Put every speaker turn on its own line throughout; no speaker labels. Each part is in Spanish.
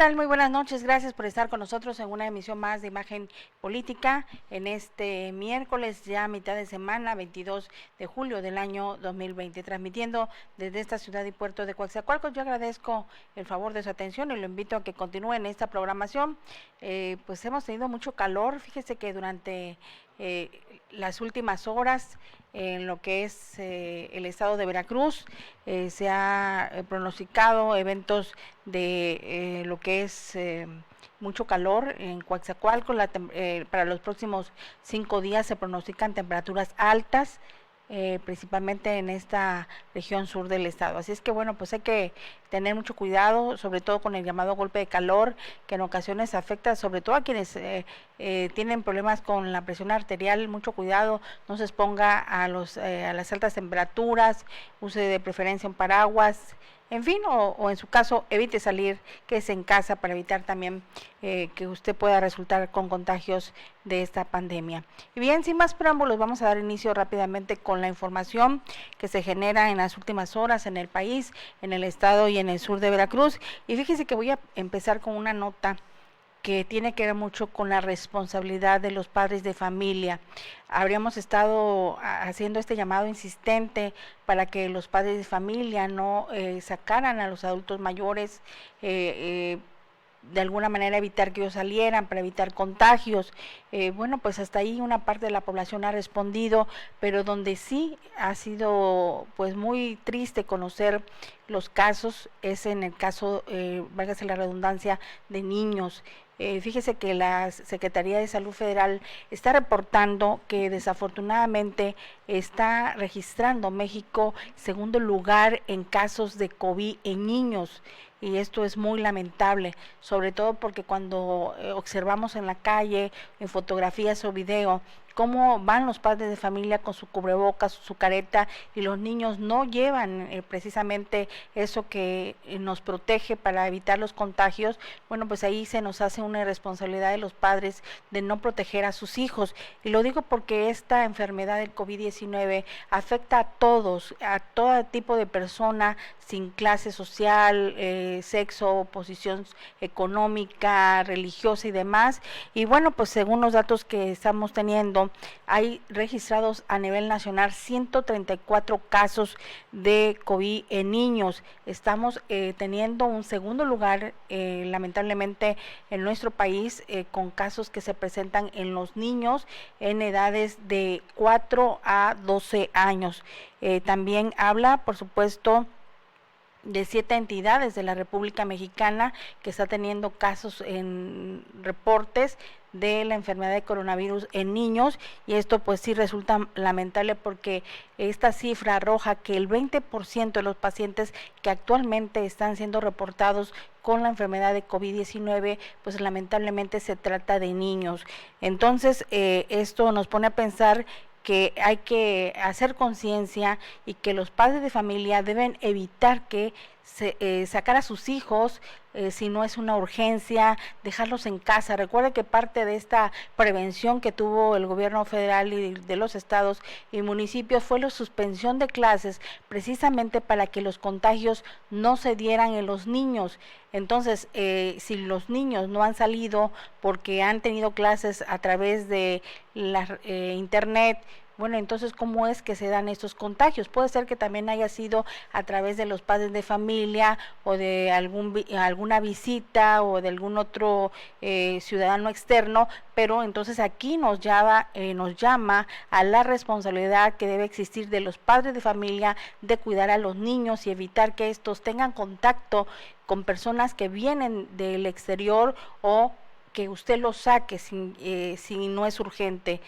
tal? Muy buenas noches. Gracias por estar con nosotros en una emisión más de Imagen Política en este miércoles, ya mitad de semana, 22 de julio del año 2020, transmitiendo desde esta ciudad y puerto de Coatzacoalcos. Yo agradezco el favor de su atención y lo invito a que continúe en esta programación. Pues hemos tenido mucho calor. Fíjese que durante las últimas horas en lo que es el estado de Veracruz se ha pronosticado eventos de lo que es mucho calor en Coatzacoalcos. Para los próximos 5 días se pronostican temperaturas altas, principalmente en esta región sur del estado. Así es que bueno, pues hay que tener mucho cuidado, sobre todo con el llamado golpe de calor, que en ocasiones afecta sobre todo a quienes tienen problemas con la presión arterial. Mucho cuidado, no se exponga a las altas temperaturas, use de preferencia un paraguas, en fin, o en su caso evite salir, quédese en casa para evitar también que usted pueda resultar con contagios de esta pandemia. Y bien, sin más preámbulos, vamos a dar inicio rápidamente con la información que se genera en las últimas horas en el país, en el estado y en el sur de Veracruz. Y fíjese que voy a empezar con una nota que tiene que ver mucho con la responsabilidad de los padres de familia. Habríamos estado haciendo este llamado insistente para que los padres de familia no sacaran a los adultos mayores, de alguna manera evitar que ellos salieran, para evitar contagios. Bueno, pues hasta ahí una parte de la población ha respondido, pero donde sí ha sido pues muy triste conocer los casos es en el caso, válgase la redundancia, de niños. Fíjese que la Secretaría de Salud Federal está reportando que desafortunadamente está registrando México segundo lugar en casos de COVID en niños. Y esto es muy lamentable, sobre todo porque cuando observamos en la calle, en fotografías o video, cómo van los padres de familia con su cubrebocas, su careta, y los niños no llevan precisamente eso que nos protege para evitar los contagios. Bueno, pues ahí se nos hace una irresponsabilidad de los padres de no proteger a sus hijos. Y lo digo porque esta enfermedad del COVID-19 afecta a todos, a todo tipo de persona, sin clase social, sexo, posición económica, religiosa y demás. Y bueno, pues según los datos que estamos teniendo, hay registrados a nivel nacional 134 casos de COVID en niños. Estamos teniendo un segundo lugar, lamentablemente, en nuestro país, con casos que se presentan en los niños en edades de 4 a 12 años. También habla, por supuesto, de 7 entidades de la República Mexicana que está teniendo casos en reportes de la enfermedad de coronavirus en niños, y esto pues sí resulta lamentable porque esta cifra arroja que el 20% de los pacientes que actualmente están siendo reportados con la enfermedad de COVID-19, pues lamentablemente se trata de niños. Entonces esto nos pone a pensar que hay que hacer conciencia y que los padres de familia deben evitar que sacar a sus hijos, si no es una urgencia, dejarlos en casa. Recuerde que parte de esta prevención que tuvo el gobierno federal y de los estados y municipios fue la suspensión de clases, precisamente para que los contagios no se dieran en los niños. Entonces, si los niños no han salido porque han tenido clases a través de la internet, bueno, entonces, ¿cómo es que se dan estos contagios? Puede ser que también haya sido a través de los padres de familia o de alguna visita o de algún otro ciudadano externo, pero entonces aquí nos llama a la responsabilidad que debe existir de los padres de familia de cuidar a los niños y evitar que estos tengan contacto con personas que vienen del exterior o que usted los saque si no es urgente.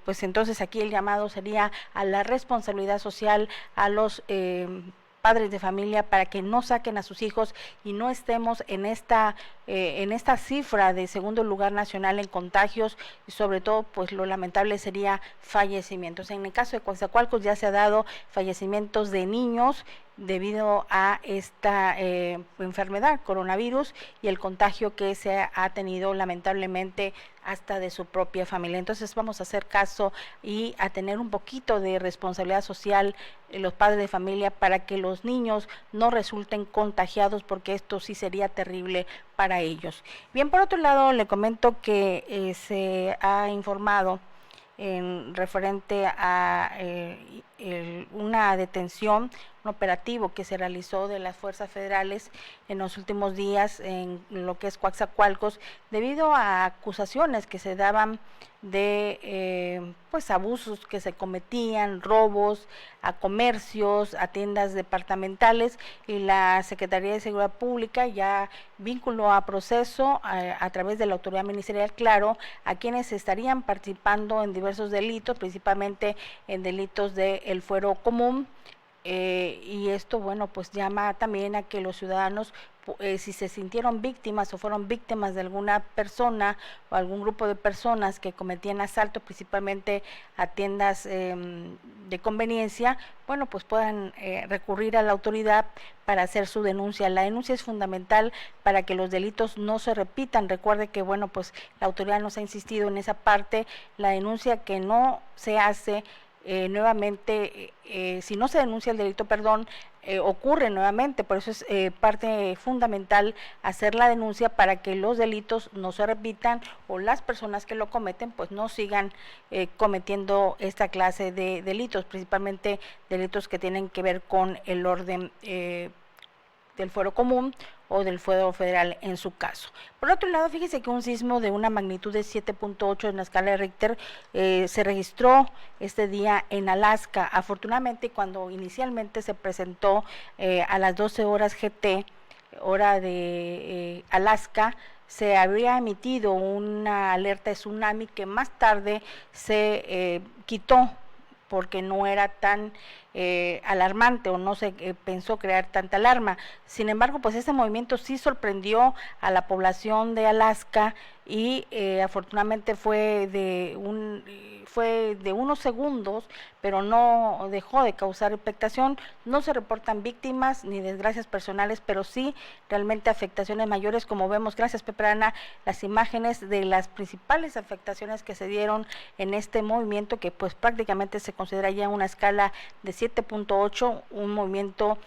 Pues entonces aquí el llamado sería a la responsabilidad social, a los padres de familia, para que no saquen a sus hijos y no estemos en esta cifra de segundo lugar nacional en contagios, y sobre todo pues lo lamentable sería fallecimientos. En el caso de Coatzacoalcos ya se ha dado fallecimientos de niños debido a esta enfermedad, coronavirus, y el contagio que se ha tenido lamentablemente hasta de su propia familia. Entonces vamos a hacer caso y a tener un poquito de responsabilidad social los padres de familia para que los niños no resulten contagiados, porque esto sí sería terrible para ellos. Bien, por otro lado, le comento que se ha informado en referente a una detención, un operativo que se realizó de las fuerzas federales en los últimos días en lo que es Coatzacoalcos, debido a acusaciones que se daban de pues abusos que se cometían, robos a comercios, a tiendas departamentales, y la Secretaría de Seguridad Pública ya vinculó a proceso a través de la autoridad ministerial, claro, a quienes estarían participando en diversos delitos, principalmente en delitos del fuero común. Y esto, bueno, pues llama también a que los ciudadanos, si se sintieron víctimas o fueron víctimas de alguna persona o algún grupo de personas que cometían asalto, principalmente a tiendas de conveniencia, bueno, pues puedan recurrir a la autoridad para hacer su denuncia. La denuncia es fundamental para que los delitos no se repitan. Recuerde que, bueno, pues la autoridad nos ha insistido en esa parte. La denuncia que no se hace nuevamente, si no se denuncia el delito, ocurre nuevamente. Por eso es parte fundamental hacer la denuncia para que los delitos no se repitan, o las personas que lo cometen pues no sigan cometiendo esta clase de delitos, principalmente delitos que tienen que ver con el orden del fuero común o del fuero federal en su caso. Por otro lado, fíjese que un sismo de una magnitud de 7.8 en la escala de Richter se registró este día en Alaska. Afortunadamente, cuando inicialmente se presentó a las 12 horas GT, hora de Alaska, se había emitido una alerta de tsunami que más tarde se quitó porque no era tan alarmante, o no se pensó crear tanta alarma. Sin embargo, pues ese movimiento sí sorprendió a la población de Alaska, y afortunadamente fue de unos segundos, pero no dejó de causar expectación. No se reportan víctimas ni desgracias personales, pero sí realmente afectaciones mayores, como vemos, gracias Pepe Ana, las imágenes de las principales afectaciones que se dieron en este movimiento, que pues prácticamente se considera ya una escala de 7.8, un movimiento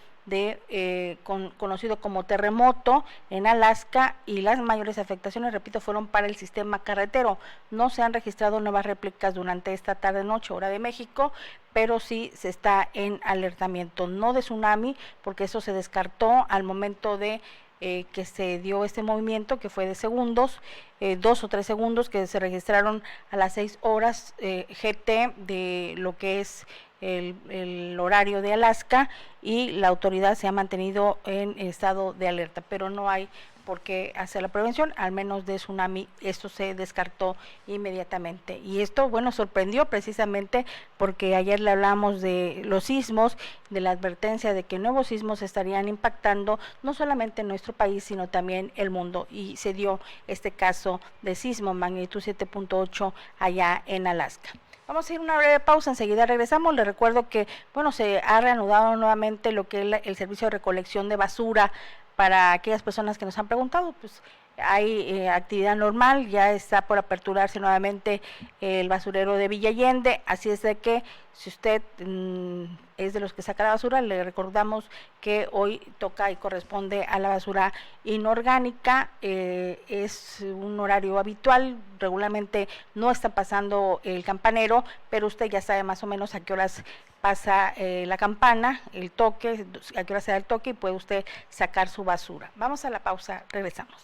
conocido como terremoto en Alaska, y las mayores afectaciones, repito, fueron para el sistema carretero. No se han registrado nuevas réplicas durante esta tarde-noche, hora de México, pero sí se está en alertamiento, no de tsunami, porque eso se descartó al momento de que se dio este movimiento, que fue de segundos, 2 o 3 segundos, que se registraron a las 6 horas GT de lo que es el horario de Alaska, y la autoridad se ha mantenido en estado de alerta, pero no hay por qué hacer la prevención, al menos de tsunami. Esto se descartó inmediatamente, y esto, bueno, sorprendió precisamente porque ayer le hablamos de los sismos, de la advertencia de que nuevos sismos estarían impactando no solamente en nuestro país, sino también el mundo, y se dio este caso de sismo magnitud 7.8 allá en Alaska. Vamos a ir a una breve pausa, enseguida regresamos. Les recuerdo que, bueno, se ha reanudado nuevamente lo que es el servicio de recolección de basura para aquellas personas que nos han preguntado. Pues hay actividad normal, ya está por aperturarse nuevamente el basurero de Villa Allende, así es de que si usted es de los que saca la basura, le recordamos que hoy toca y corresponde a la basura inorgánica. Es un horario habitual, regularmente no está pasando el campanero, pero usted ya sabe más o menos a qué horas pasa la campana, el toque, a qué hora se da el toque, y puede usted sacar su basura. Vamos a la pausa, regresamos.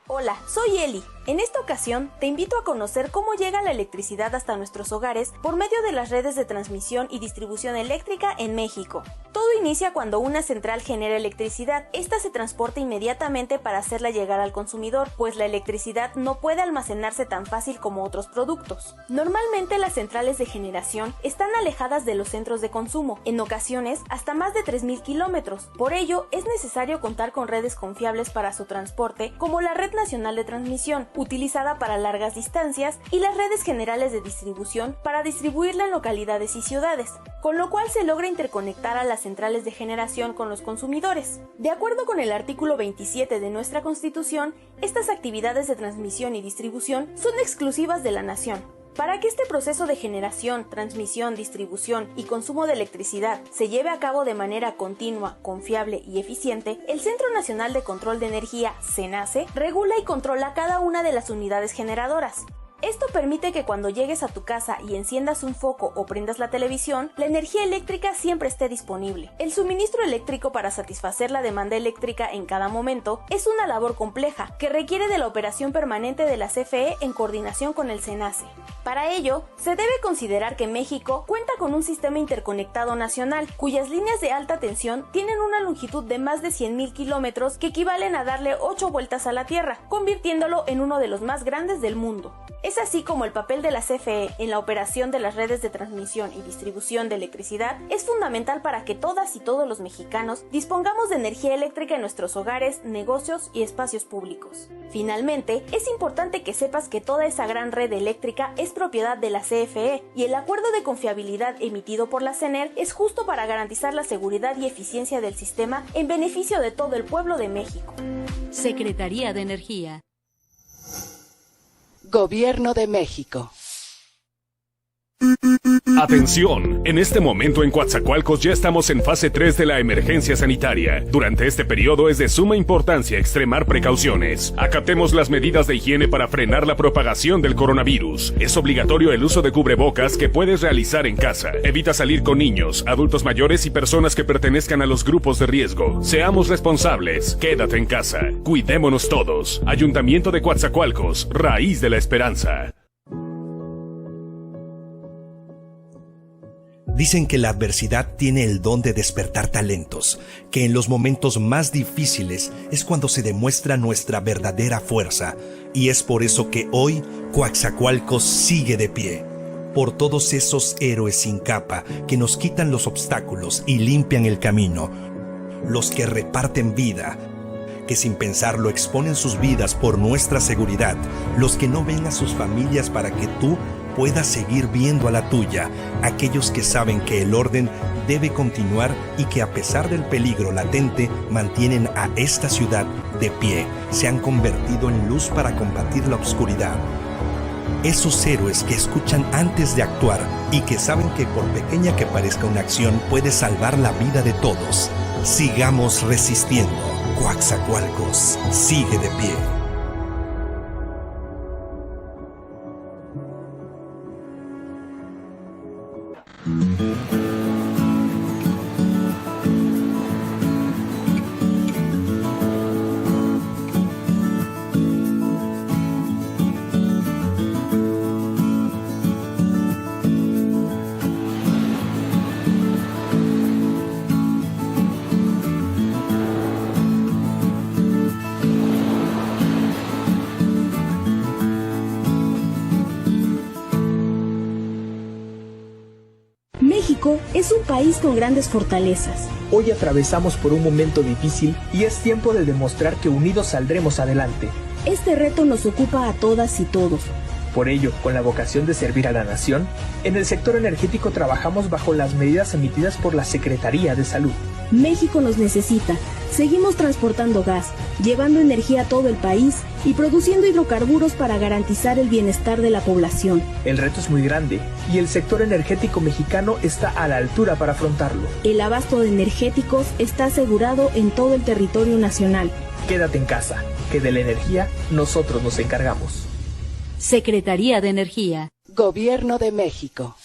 Hola, soy Eli. En esta ocasión te invito a conocer cómo llega la electricidad hasta nuestros hogares por medio de las redes de transmisión y distribución eléctrica en México. Todo inicia cuando una central genera electricidad. Esta se transporta inmediatamente para hacerla llegar al consumidor, pues la electricidad no puede almacenarse tan fácil como otros productos. Normalmente las centrales de generación están alejadas de los centros de consumo, en ocasiones hasta más de 3,000 kilómetros. Por ello, es necesario contar con redes confiables para su transporte, como la red Nacional de Transmisión, utilizada para largas distancias, y las redes generales de distribución para distribuirla en localidades y ciudades, con lo cual se logra interconectar a las centrales de generación con los consumidores. De acuerdo con el artículo 27 de nuestra Constitución, estas actividades de transmisión y distribución son exclusivas de la nación. Para que este proceso de generación, transmisión, distribución y consumo de electricidad se lleve a cabo de manera continua, confiable y eficiente, el Centro Nacional de Control de Energía, CENACE, regula y controla cada una de las unidades generadoras. Esto permite que cuando llegues a tu casa y enciendas un foco o prendas la televisión, la energía eléctrica siempre esté disponible. El suministro eléctrico para satisfacer la demanda eléctrica en cada momento es una labor compleja que requiere de la operación permanente de la CFE en coordinación con el CENACE. Para ello, se debe considerar que México cuenta con un sistema interconectado nacional, cuyas líneas de alta tensión tienen una longitud de más de 100.000 kilómetros que equivalen a darle 8 vueltas a la Tierra, convirtiéndolo en uno de los más grandes del mundo. Es así como el papel de la CFE en la operación de las redes de transmisión y distribución de electricidad es fundamental para que todas y todos los mexicanos dispongamos de energía eléctrica en nuestros hogares, negocios y espacios públicos. Finalmente, es importante que sepas que toda esa gran red eléctrica es propiedad de la CFE y el acuerdo de confiabilidad emitido por la CENER es justo para garantizar la seguridad y eficiencia del sistema en beneficio de todo el pueblo de México.
Secretaría de Energía.
Gobierno de México.
Atención, en este momento en Coatzacoalcos ya estamos en fase 3 de la emergencia sanitaria. Durante este periodo es de suma importancia extremar precauciones. Acatemos las medidas de higiene para frenar la propagación del coronavirus. Es obligatorio el uso de cubrebocas que puedes realizar en casa. Evita salir con niños, adultos mayores y personas que pertenezcan a los grupos de riesgo. Seamos responsables, quédate en casa. Cuidémonos todos. Ayuntamiento de Coatzacoalcos, raíz de la esperanza.
Dicen que la adversidad tiene el don de despertar talentos, que en los momentos más difíciles es cuando se demuestra nuestra verdadera fuerza, y es por eso que hoy Coatzacoalcos sigue de pie, por todos esos héroes sin capa que nos quitan los obstáculos y limpian el camino, los que reparten vida, que sin pensarlo exponen sus vidas por nuestra seguridad, los que no ven a sus familias para que tú puedas seguir viendo a la tuya, aquellos que saben que el orden debe continuar y que a pesar del peligro latente mantienen a esta ciudad de pie, se han convertido en luz para combatir la oscuridad. Esos héroes que escuchan antes de actuar y que saben que por pequeña que parezca una acción puede salvar la vida de todos. Sigamos resistiendo. Coatzacoalcos sigue de pie.
México es un país con grandes fortalezas.
Hoy atravesamos por un momento difícil y es tiempo de demostrar que unidos saldremos adelante.
Este reto nos ocupa a todas y todos.
Por ello, con la vocación de servir a la nación, en el sector energético trabajamos bajo las medidas emitidas por la Secretaría de Salud.
México nos necesita. Seguimos transportando gas, llevando energía a todo el país y produciendo hidrocarburos para garantizar el bienestar de la población.
El reto es muy grande y el sector energético mexicano está a la altura para afrontarlo.
El abasto de energéticos está asegurado en todo el territorio nacional.
Quédate en casa, que de la energía nosotros nos encargamos.
Secretaría de Energía.
Gobierno de México.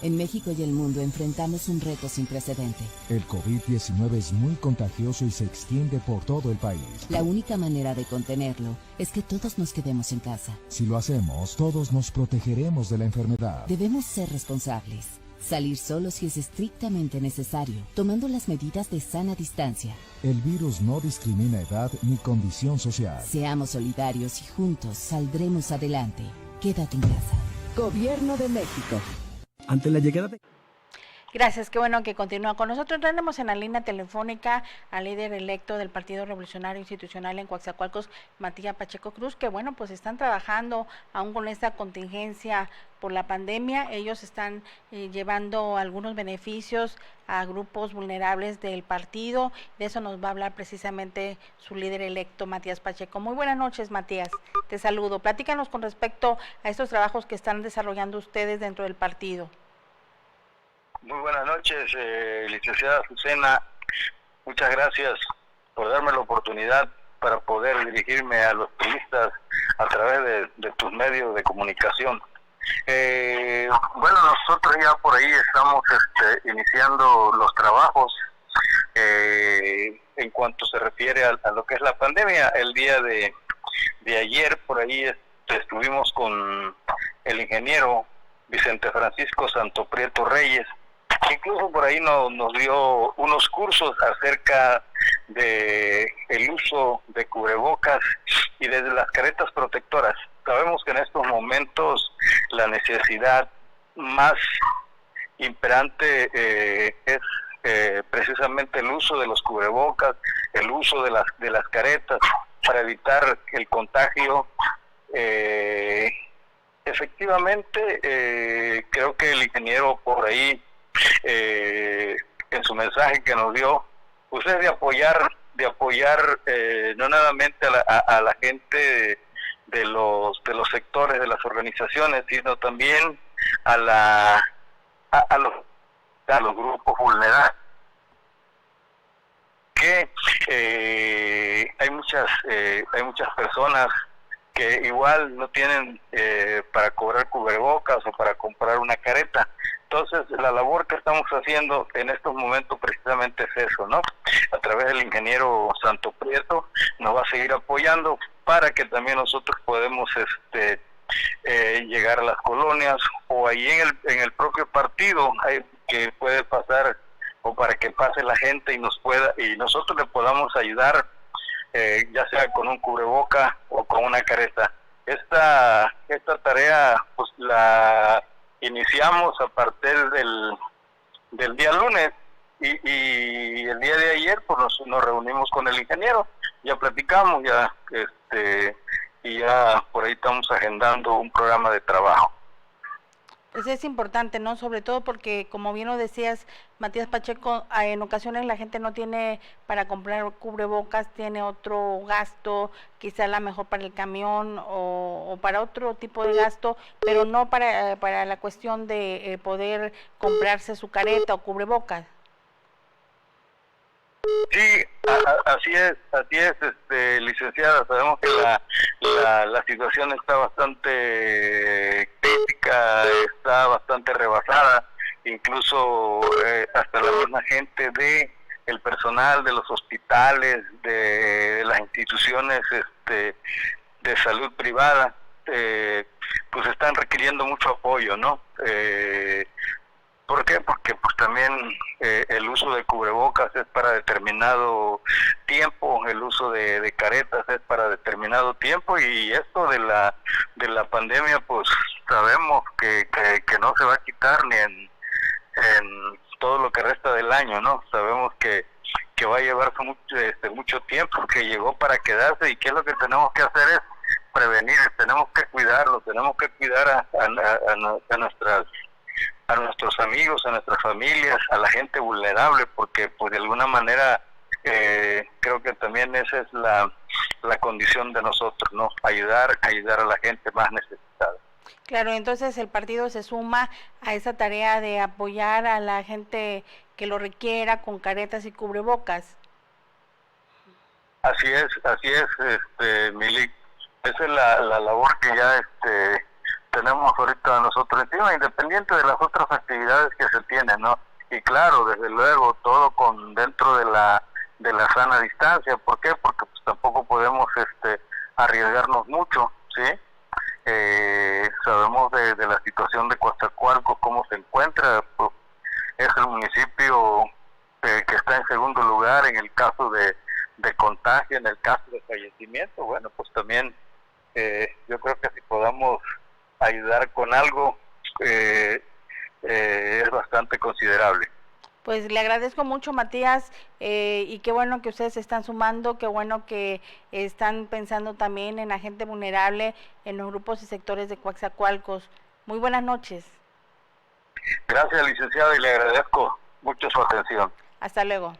En México y el mundo enfrentamos un reto sin precedente.
El COVID-19 es muy contagioso y se extiende por todo el país.
La única manera de contenerlo es que todos nos quedemos en casa.
Si lo hacemos, todos nos protegeremos de la enfermedad.
Debemos ser responsables. Salir solo si es estrictamente necesario, tomando las medidas de sana distancia.
El virus no discrimina edad ni condición social.
Seamos solidarios y juntos saldremos adelante. Quédate en casa.
Gobierno de México.
Ante la llegada de...
Gracias, qué bueno que continúa con nosotros. Tenemos en la línea telefónica al líder electo del Partido Revolucionario Institucional en Coatzacoalcos, Matías Pacheco Cruz, que bueno, pues están trabajando aún con esta contingencia por la pandemia. Ellos están llevando algunos beneficios a grupos vulnerables del partido. De eso nos va a hablar precisamente su líder electo, Matías Pacheco. Muy buenas noches, Matías. Te saludo. Platícanos con respecto a estos trabajos que están desarrollando ustedes dentro del partido.
Muy buenas noches, licenciada Azucena. Muchas gracias por darme la oportunidad para poder dirigirme a los turistas a través de tus medios de comunicación. Bueno, nosotros ya por ahí estamos iniciando los trabajos en cuanto se refiere a lo que es la pandemia. El día de ayer por ahí estuvimos con el ingeniero Vicente Francisco Santoprieto Reyes. Incluso por ahí nos dio unos cursos acerca de el uso de cubrebocas y de las caretas protectoras. Sabemos que en estos momentos la necesidad más imperante es precisamente el uso de los cubrebocas, el uso de las caretas para evitar el contagio. Efectivamente, creo que el ingeniero por ahí en su mensaje que nos dio, pues es de apoyar no solamente a la gente de los sectores de las organizaciones, sino también a los grupos vulnerables, que hay muchas personas que igual no tienen para cobrar cubrebocas o para comprar una careta. Entonces, la labor que estamos haciendo en estos momentos precisamente es eso, ¿no? A través del ingeniero Santoprieto nos va a seguir apoyando para que también nosotros podemos llegar a las colonias o ahí en el propio partido que puede pasar, o para que pase la gente y nosotros le podamos ayudar, ya sea con un cubreboca o con una careta. Esta tarea pues la iniciamos a partir del día lunes y el día de ayer pues nos reunimos con el ingeniero, ya platicamos, y ya por ahí estamos agendando un programa de trabajo.
Pues es importante, ¿no? Sobre todo porque, como bien lo decías, Matías Pacheco, en ocasiones la gente no tiene para comprar cubrebocas, tiene otro gasto, quizá la mejor para el camión o para otro tipo de gasto, pero no para la cuestión de poder comprarse su careta o cubrebocas.
Sí, así es, licenciada. Sabemos que la situación está bastante crítica, está bastante rebasada, incluso hasta la misma gente el personal de los hospitales, de las instituciones de salud privada, pues están requiriendo mucho apoyo, ¿no? ¿Por qué? Porque pues también el uso de cubrebocas es para determinado tiempo, el uso de caretas es para determinado tiempo, y esto de la pandemia pues sabemos que no se va a quitar ni en todo lo que resta del año, ¿no? Sabemos que va a llevar mucho tiempo, que llegó para quedarse, y que lo que tenemos que hacer es prevenir, tenemos que cuidarlo, tenemos que cuidar a nuestros amigos, a nuestras familias, a la gente vulnerable, porque pues de alguna manera creo que también esa es la condición de nosotros, ¿no? Ayudar a la gente más necesitada.
Claro, entonces el partido se suma a esa tarea de apoyar a la gente que lo requiera con caretas y cubrebocas.
Así es, Milik. Esa es la labor que ya tenemos ahorita nosotros encima, independiente de las otras actividades que se tienen, ¿no? Y claro, desde luego, todo dentro de la sana distancia. ¿Por qué? Porque pues tampoco podemos arriesgarnos mucho, ¿sí? Sabemos de la situación de Coatzacoalcos, cómo se encuentra, pues, es el municipio que está en segundo lugar en el caso de contagio, en el caso de fallecimiento. Bueno, pues también yo creo que si podamos ayudar con algo, es bastante bastante considerable.
Pues le agradezco mucho, Matías, y qué bueno que ustedes se están sumando, qué bueno que están pensando también en la gente vulnerable, en los grupos y sectores de Coatzacoalcos. Muy buenas noches.
Gracias, licenciado, y le agradezco mucho su atención.
Hasta luego.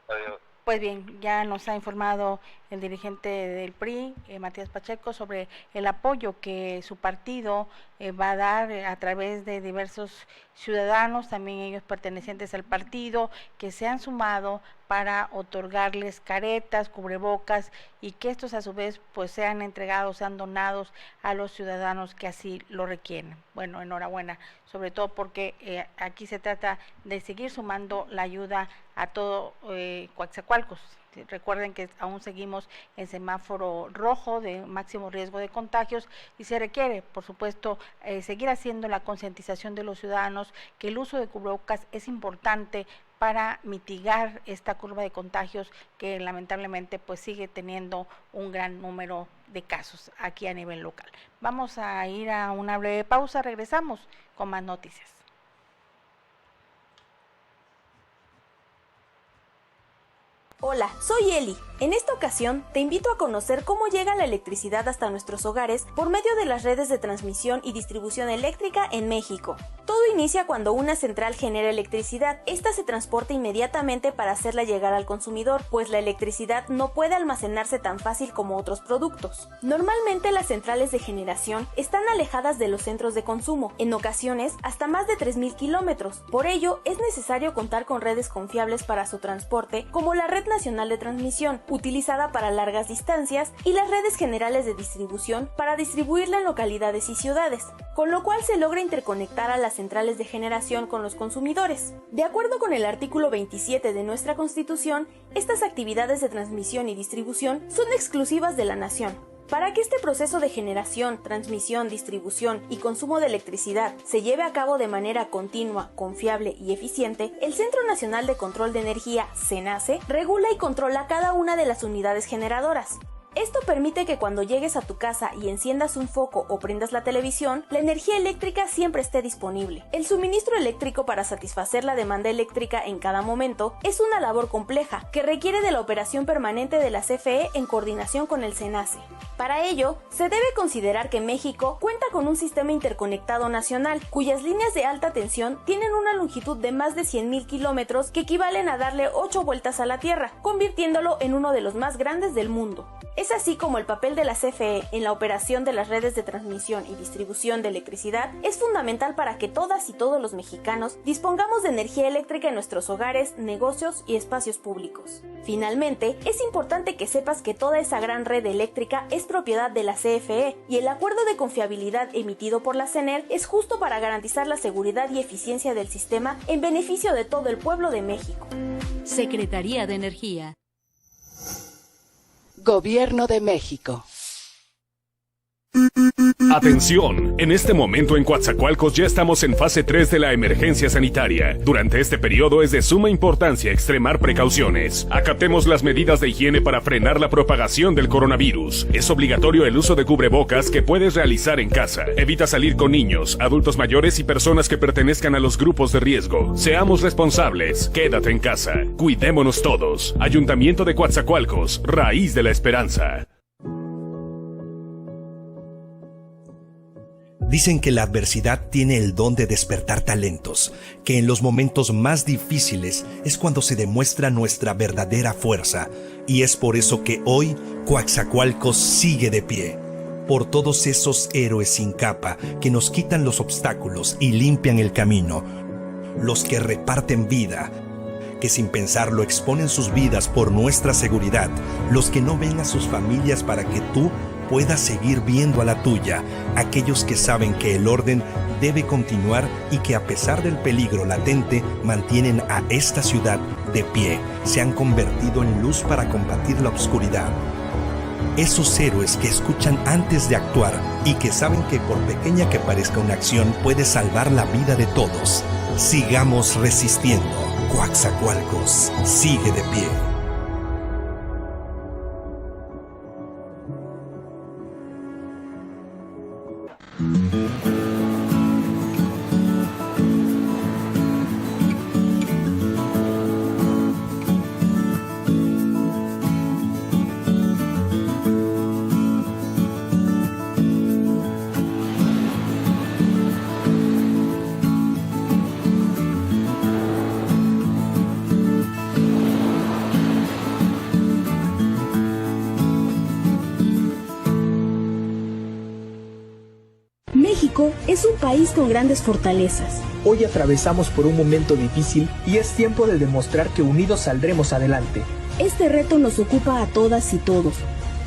Adiós.
Pues bien, ya nos ha informado el dirigente del PRI, Matías Pacheco, sobre el apoyo que su partido va a dar a través de diversos ciudadanos, también ellos pertenecientes al partido, que se han sumado para otorgarles caretas, cubrebocas, y que estos a su vez pues sean entregados, sean donados a los ciudadanos que así lo requieren. Bueno, enhorabuena, sobre todo porque aquí se trata de seguir sumando la ayuda a todo Coatzacoalcos. Recuerden que aún seguimos en semáforo rojo de máximo riesgo de contagios y se requiere, por supuesto, seguir haciendo la concientización de los ciudadanos que el uso de cubrebocas es importante para mitigar esta curva de contagios que lamentablemente pues sigue teniendo un gran número de casos aquí a nivel local. Vamos a ir a una breve pausa, regresamos con más noticias.
Hola, soy Eli. En esta ocasión te invito a conocer cómo llega la electricidad hasta nuestros hogares por medio de las redes de transmisión y distribución eléctrica en México. Todo inicia cuando una central genera electricidad. Esta se transporta inmediatamente para hacerla llegar al consumidor, pues la electricidad no puede almacenarse tan fácil como otros productos. Normalmente las centrales de generación están alejadas de los centros de consumo, en ocasiones hasta más de 3.000 kilómetros. Por ello, es necesario contar con redes confiables para su transporte, como la Red Nacional de Transmisión, utilizada para largas distancias, y las redes generales de distribución para distribuirla en localidades y ciudades, con lo cual se logra interconectar a las centrales de generación con los consumidores. De acuerdo con el artículo 27 de nuestra Constitución, estas actividades de transmisión y distribución son exclusivas de la nación. Para que este proceso de generación, transmisión, distribución y consumo de electricidad se lleve a cabo de manera continua, confiable y eficiente, el Centro Nacional de Control de Energía, CENACE, regula y controla cada una de las unidades generadoras. Esto permite que cuando llegues a tu casa y enciendas un foco o prendas la televisión, la energía eléctrica siempre esté disponible. El suministro eléctrico para satisfacer la demanda eléctrica en cada momento es una labor compleja que requiere de la operación permanente de la CFE en coordinación con el CENACE. Para ello, se debe considerar que México cuenta con un sistema interconectado nacional, cuyas líneas de alta tensión tienen una longitud de más de 100.000 kilómetros que equivalen a darle 8 vueltas a la Tierra, convirtiéndolo en uno de los más grandes del mundo. Es así como el papel de la CFE en la operación de las redes de transmisión y distribución de electricidad es fundamental para que todas y todos los mexicanos dispongamos de energía eléctrica en nuestros hogares, negocios y espacios públicos. Finalmente, es importante que sepas que toda esa gran red eléctrica es propiedad de la CFE y el acuerdo de confiabilidad emitido por la CENER es justo para garantizar la seguridad y eficiencia del sistema en beneficio de todo el pueblo de México.
Secretaría de Energía.
Gobierno de México.
Atención, en este momento en Coatzacoalcos ya estamos en fase 3 de la emergencia sanitaria. Durante este periodo es de suma importancia extremar precauciones. Acatemos las medidas de higiene para frenar la propagación del coronavirus. Es obligatorio el uso de cubrebocas que puedes realizar en casa. Evita salir con niños, adultos mayores y personas que pertenezcan a los grupos de riesgo. Seamos responsables, quédate en casa. Cuidémonos todos. Ayuntamiento de Coatzacoalcos, raíz de la esperanza.
Dicen que la adversidad tiene el don de despertar talentos, que en los momentos más difíciles es cuando se demuestra nuestra verdadera fuerza, y es por eso que hoy Coatzacoalcos sigue de pie. Por todos esos héroes sin capa que nos quitan los obstáculos y limpian el camino, los que reparten vida, que sin pensarlo exponen sus vidas por nuestra seguridad, los que no ven a sus familias para que tú puedas seguir viendo a la tuya, aquellos que saben que el orden debe continuar y que a pesar del peligro latente mantienen a esta ciudad de pie, se han convertido en luz para combatir la oscuridad. Esos héroes que escuchan antes de actuar y que saben que por pequeña que parezca una acción puede salvar la vida de todos. Sigamos resistiendo. Coatzacoalcos sigue de pie.
México es un país con grandes fortalezas.
Hoy atravesamos por un momento difícil y es tiempo de demostrar que unidos saldremos adelante.
Este reto nos ocupa a todas y todos.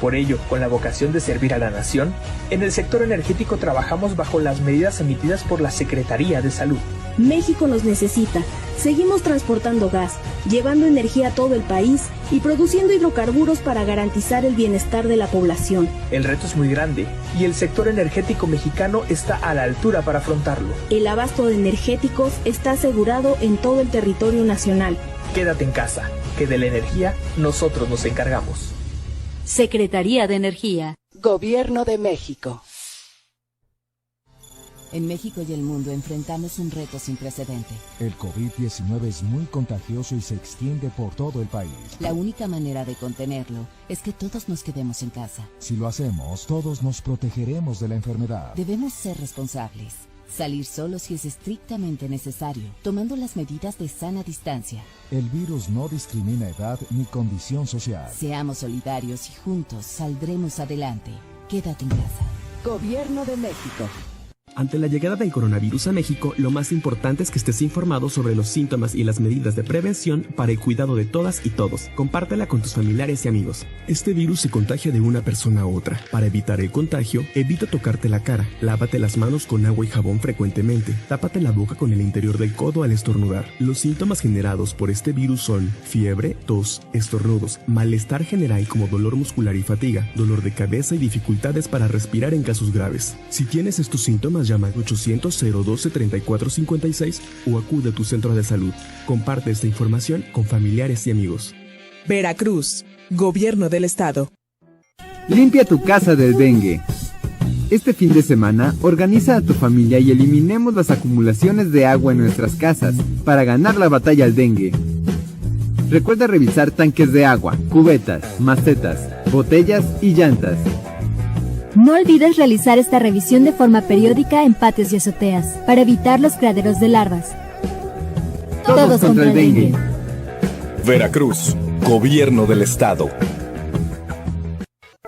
Por ello, con la vocación de servir a la nación, en el sector energético trabajamos bajo las medidas emitidas por la Secretaría de Salud.
México nos necesita. Seguimos transportando gas, llevando energía a todo el país y produciendo hidrocarburos para garantizar el bienestar de la población.
El reto es muy grande y el sector energético mexicano está a la altura para afrontarlo.
El abasto de energéticos está asegurado en todo el territorio nacional.
Quédate en casa, que de la energía nosotros nos encargamos.
Secretaría de Energía.
Gobierno de México.
En México y el mundo enfrentamos un reto sin precedente.
El COVID-19 es muy contagioso y se extiende por todo el país.
La única manera de contenerlo es que todos nos quedemos en casa.
Si lo hacemos, todos nos protegeremos de la enfermedad.
Debemos ser responsables. Salir solo si es estrictamente necesario, tomando las medidas de sana distancia.
El virus no discrimina edad ni condición social.
Seamos solidarios y juntos saldremos adelante. Quédate en casa.
Gobierno de México.
Ante la llegada del coronavirus a México, lo más importante es que estés informado sobre los síntomas y las medidas de prevención para el cuidado de todas y todos. Compártela con tus familiares y amigos. Este virus se contagia de una persona a otra. Para evitar el contagio, evita tocarte la cara. Lávate las manos con agua y jabón frecuentemente. Tápate la boca con el interior del codo al estornudar. Los síntomas generados por este virus son fiebre, tos, estornudos, malestar general como dolor muscular y fatiga, dolor de cabeza y dificultades para respirar en casos graves. Si tienes estos síntomas, llama al 800-012-3456 o acude a tu centro de salud. Comparte esta información con familiares y amigos.
Veracruz, Gobierno del Estado.
Limpia tu casa del dengue. Este fin de semana, organiza a tu familia y eliminemos las acumulaciones de agua en nuestras casas para ganar la batalla al dengue. Recuerda revisar tanques de agua, cubetas, macetas, botellas y llantas.
No olvides realizar esta revisión de forma periódica en patios y azoteas, para evitar los criaderos de larvas.
Todos contra el dengue.
Veracruz, Gobierno del Estado.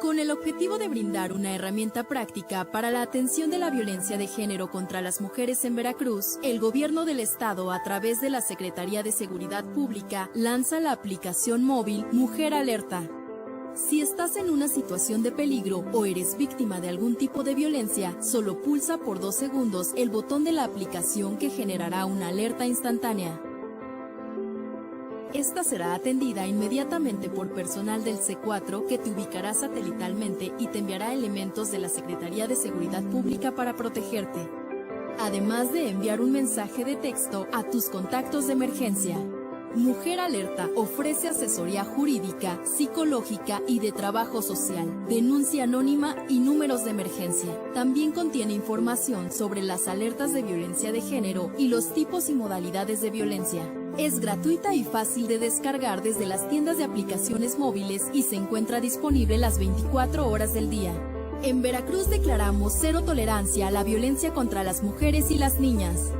Con el objetivo de brindar una herramienta práctica para la atención de la violencia de género contra las mujeres en Veracruz, el Gobierno del Estado, a través de la Secretaría de Seguridad Pública, lanza la aplicación móvil Mujer Alerta. Si estás en una situación de peligro o eres víctima de algún tipo de violencia, solo pulsa por 2 segundos el botón de la aplicación que generará una alerta instantánea. Esta será atendida inmediatamente por personal del C4 que te ubicará satelitalmente y te enviará elementos de la Secretaría de Seguridad Pública para protegerte, además de enviar un mensaje de texto a tus contactos de emergencia. Mujer Alerta ofrece asesoría jurídica, psicológica y de trabajo social, denuncia anónima y números de emergencia. También contiene información sobre las alertas de violencia de género y los tipos y modalidades de violencia. Es gratuita y fácil de descargar desde las tiendas de aplicaciones móviles y se encuentra disponible las 24 horas del día. En Veracruz declaramos cero tolerancia a la violencia contra las mujeres y las niñas.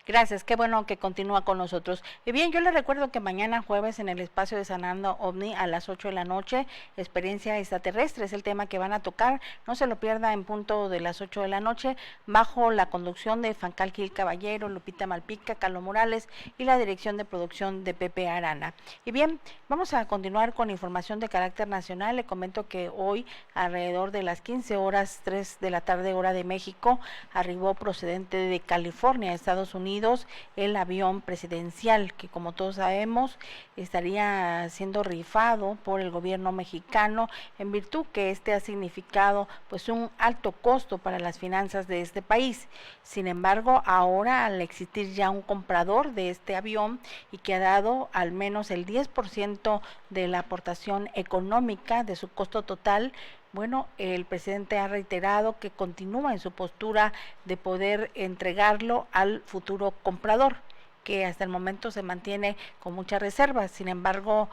Gracias, qué bueno que continúa con nosotros. Y bien, yo les recuerdo que mañana jueves en el espacio de Sanando OVNI a las 8 de la noche, experiencia extraterrestre es el tema que van a tocar. No se lo pierda en punto de las 8 de la noche, bajo la conducción de Fancal Gil Caballero, Lupita Malpica, Carlos Morales y la dirección de producción de Pepe Arana. Y bien, vamos a continuar con información de carácter nacional. Le comento que hoy, alrededor de las 15 horas, 3 de la tarde, hora de México, arribó procedente de California, Estados Unidos, Unidos el avión presidencial, que como todos sabemos estaría siendo rifado por el gobierno mexicano, en virtud que este ha significado pues un alto costo para las finanzas de este país. Sin embargo, ahora al existir ya un comprador de este avión y que ha dado al menos el 10% de la aportación económica de su costo total, bueno, el presidente ha reiterado que continúa en su postura de poder entregarlo al futuro comprador, que hasta el momento se mantiene con muchas reservas. Sin embargo,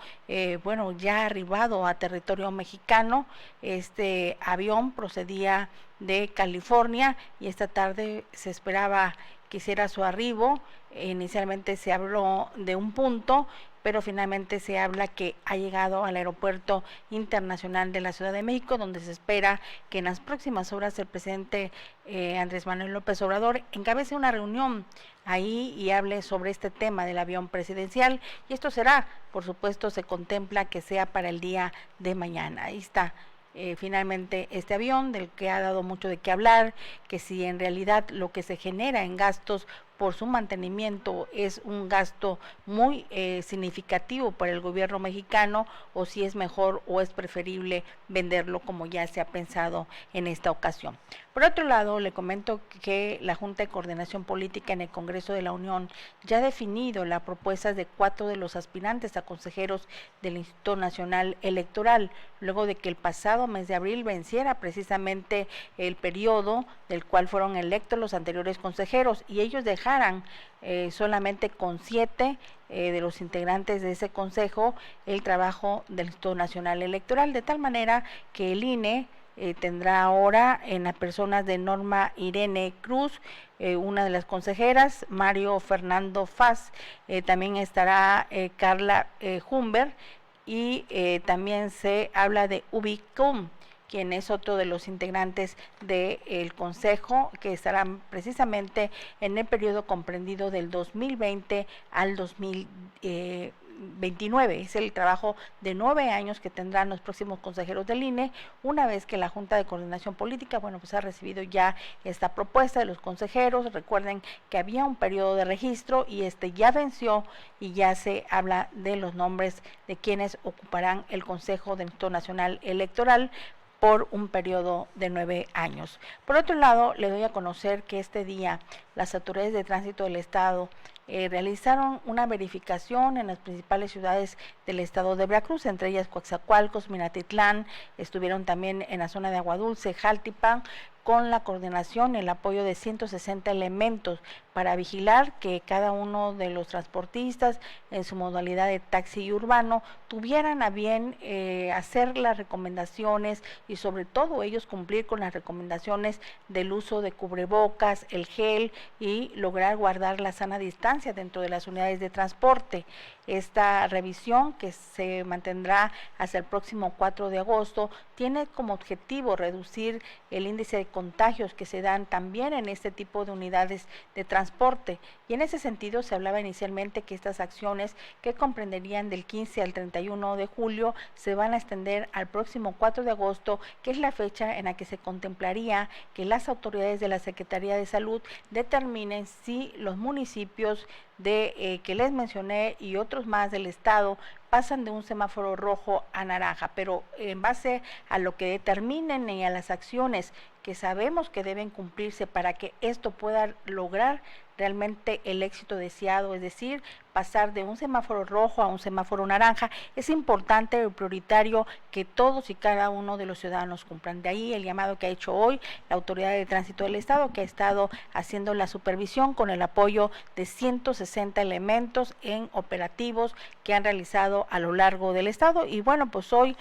bueno, ya ha arribado a territorio mexicano. Este avión procedía de California y esta tarde se esperaba que hiciera su arribo. Inicialmente se habló de un punto, pero finalmente se habla que ha llegado al Aeropuerto Internacional de la Ciudad de México, donde se espera que en las próximas horas el presidente Andrés Manuel López Obrador encabece una reunión ahí y hable sobre este tema del avión presidencial, y esto será, por supuesto, se contempla que sea para el día de mañana. Ahí está. Finalmente este avión, del que ha dado mucho de qué hablar, que si en realidad lo que se genera en gastos por su mantenimiento es un gasto muy significativo para el gobierno mexicano, o si es mejor o es preferible venderlo como ya se ha pensado en esta ocasión. Por otro lado, le comento que la Junta de Coordinación Política en el Congreso de la Unión ya ha definido las propuestas de 4 de los aspirantes a consejeros del Instituto Nacional Electoral, luego de que el pasado mes de abril venciera precisamente el periodo del cual fueron electos los anteriores consejeros, y ellos dejaran solamente con 7 de los integrantes de ese consejo el trabajo del Instituto Nacional Electoral, de tal manera que el INE tendrá ahora en las personas de Norma Irene Cruz, una de las consejeras, Mario Fernando Faz, también estará Carla Humbert, y también se habla de Ubicum, quien es otro de los integrantes del Consejo, que estarán precisamente en el periodo comprendido del 2020 al 2029. Es el trabajo de 9 años que tendrán los próximos consejeros del INE, una vez que la Junta de Coordinación Política, bueno, pues ha recibido ya esta propuesta de los consejeros. Recuerden que había un periodo de registro y este ya venció, y ya se habla de los nombres de quienes ocuparán el Consejo del Instituto Nacional Electoral por un periodo de 9 años. Por otro lado, le doy a conocer que este día las autoridades de tránsito del Estado realizaron una verificación en las principales ciudades del estado de Veracruz, entre ellas Coatzacoalcos, Minatitlán, estuvieron también en la zona de Aguadulce, Jaltipan, con la coordinación, el apoyo de 160 elementos para vigilar que cada uno de los transportistas en su modalidad de taxi urbano tuvieran a bien hacer las recomendaciones, y sobre todo ellos cumplir con las recomendaciones del uso de cubrebocas, el gel, y lograr guardar la sana distancia dentro de las unidades de transporte. Esta revisión, que se mantendrá hasta el próximo 4 de agosto, tiene como objetivo reducir el índice de contagios que se dan también en este tipo de unidades de transporte. Y en ese sentido se hablaba inicialmente que estas acciones, que comprenderían del 15 al 31 de julio, se van a extender al próximo 4 de agosto, que es la fecha en la que se contemplaría que las autoridades de la Secretaría de Salud determinen si los municipios que les mencioné y otros más del estado pasan de un semáforo rojo a naranja, pero en base a lo que determinen y a las acciones que sabemos que deben cumplirse para que esto pueda lograr realmente el éxito deseado, es decir, pasar de un semáforo rojo a un semáforo naranja, es importante y prioritario que todos y cada uno de los ciudadanos cumplan. De ahí el llamado que ha hecho hoy la Autoridad de Tránsito del Estado, que ha estado haciendo la supervisión con el apoyo de 160 elementos en operativos que han realizado a lo largo del estado. Y bueno, pues hoy,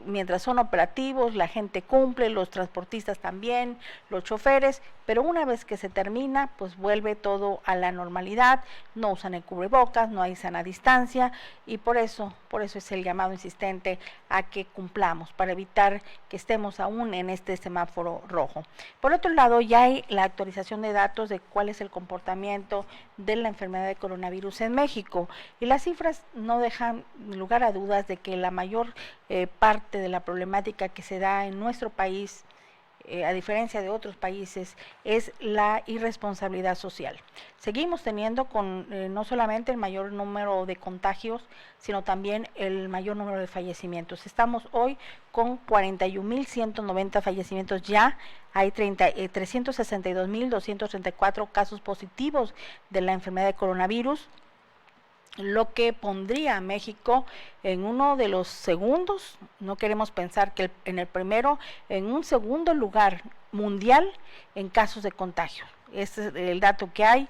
mientras son operativos, la gente cumple, los transportistas también, los choferes, pero una vez que se termina, pues vuelve todo a la normalidad, no usan el cubrebocas, no hay sana distancia, y por eso es el llamado insistente a que cumplamos para evitar que estemos aún en este semáforo rojo. Por otro lado, ya hay la actualización de datos de cuál es el comportamiento de la enfermedad de coronavirus en México, y las cifras no dejan lugar a dudas de que la mayor parte de la problemática que se da en nuestro país a diferencia de otros países, es la irresponsabilidad social. Seguimos teniendo no solamente el mayor número de contagios, sino también el mayor número de fallecimientos. Estamos hoy con 41.190 fallecimientos ya, hay 362.234 casos positivos de la enfermedad de coronavirus, lo que pondría a México en uno de los segundos, no queremos pensar que en el primero, en un segundo lugar mundial en casos de contagio. Este es el dato que hay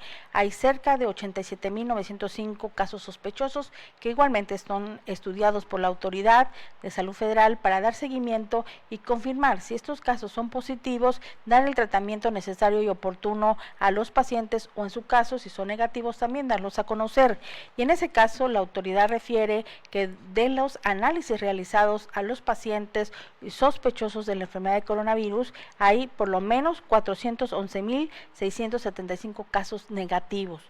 cerca de 87.905 casos sospechosos que igualmente son estudiados por la Autoridad de Salud Federal para dar seguimiento y confirmar si estos casos son positivos, dar el tratamiento necesario y oportuno a los pacientes o en su caso, si son negativos, también darlos a conocer. Y en ese caso, la autoridad refiere que de los análisis realizados a los pacientes sospechosos de la enfermedad de coronavirus, hay por lo menos 411.675 casos negativos,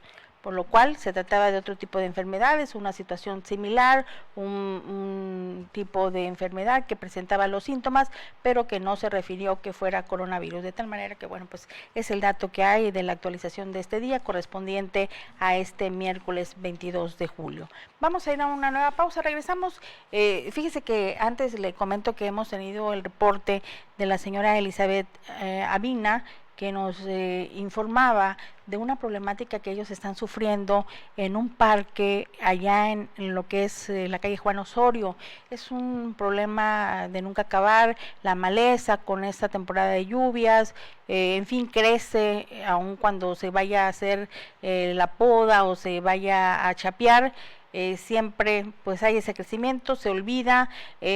por lo cual se trataba de otro tipo de enfermedades, una situación similar, un tipo de enfermedad que presentaba los síntomas, pero que no se refirió que fuera coronavirus, de tal manera que, bueno, pues es el dato que hay de la actualización de este día correspondiente a este miércoles 22 de julio. Vamos a ir a una nueva pausa, regresamos. Fíjese que antes le comento que hemos tenido el reporte de la señora Elizabeth Avina, que nos informaba de una problemática que ellos están sufriendo en un parque allá en lo que es la calle Juan Osorio. Es un problema de nunca acabar, la maleza con esta temporada de lluvias, en fin, crece aun cuando se vaya a hacer la poda o se vaya a chapear. Siempre pues hay ese crecimiento, se olvida,